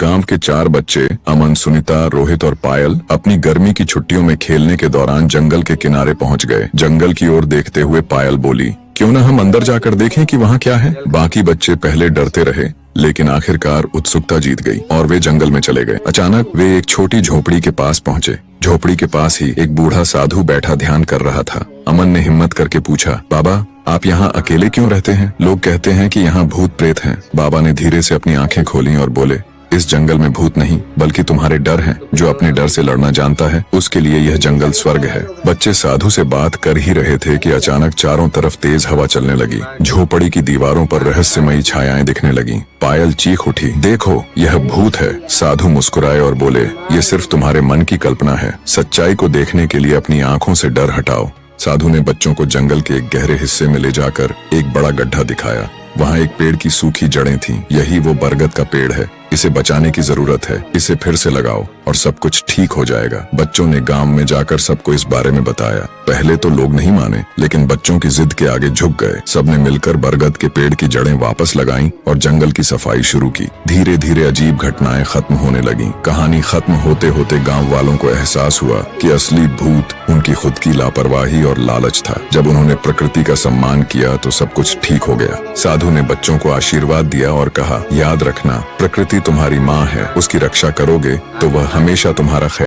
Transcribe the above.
गांव के 4 बच्चे अमन, सुनीता, रोहित और पायल अपनी गर्मी की छुट्टियों में खेलने के दौरान जंगल के किनारे पहुंच गए। जंगल की ओर देखते हुए पायल बोली, क्यों ना हम अंदर जाकर देखें कि वहाँ क्या है। बाकी बच्चे पहले डरते रहे, लेकिन आखिरकार उत्सुकता जीत गई और वे जंगल में चले गए। अचानक वे एक छोटी झोपड़ी के पास पहुँचे। झोपड़ी के पास ही एक बूढ़ा साधु बैठा ध्यान कर रहा था। अमन ने हिम्मत करके पूछा, बाबा आप यहाँ अकेले क्यों रहते हैं? लोग कहते हैं कि यहाँ भूत प्रेत हैं। बाबा ने धीरे से अपनी आंखें खोली और बोले, इस जंगल में भूत नहीं बल्कि तुम्हारे डर हैं। जो अपने डर से लड़ना जानता है उसके लिए यह जंगल स्वर्ग है। बच्चे साधु से बात कर ही रहे थे कि अचानक चारों तरफ तेज हवा चलने लगी। झोपड़ी की दीवारों पर रहस्यमयी छायाएं दिखने लगी। पायल चीख उठी, देखो यह भूत है। साधु मुस्कुराए और बोले, ये सिर्फ तुम्हारे मन की कल्पना है। सच्चाई को देखने के लिए अपनी आंखों से डर हटाओ। साधु ने बच्चों को जंगल के एक गहरे हिस्से में ले जाकर एक बड़ा गड्ढा दिखाया। वहाँ एक पेड़ की सूखी जड़ें थीं। यही वो बरगद का पेड़ है। इसे बचाने की जरूरत है। इसे फिर से लगाओ और सब कुछ ठीक हो जाएगा। बच्चों ने गांव में जाकर सबको इस बारे में बताया। पहले तो लोग नहीं माने, लेकिन बच्चों की जिद के आगे झुक गए। सबने मिलकर बरगद के पेड़ की जड़ें वापस लगाईं और जंगल की सफाई शुरू की। धीरे धीरे अजीब घटनाएं खत्म होने लगीं। कहानी खत्म होते होते गाँव वालों को एहसास हुआ कि असली भूत उनकी खुद की लापरवाही और लालच था। जब उन्होंने प्रकृति का सम्मान किया तो सब कुछ ठीक हो गया। साधु ने बच्चों को आशीर्वाद दिया और कहा, याद रखना, प्रकृति तुम्हारी माँ है। उसकी रक्षा करोगे तो वह हमेशा तुम्हारा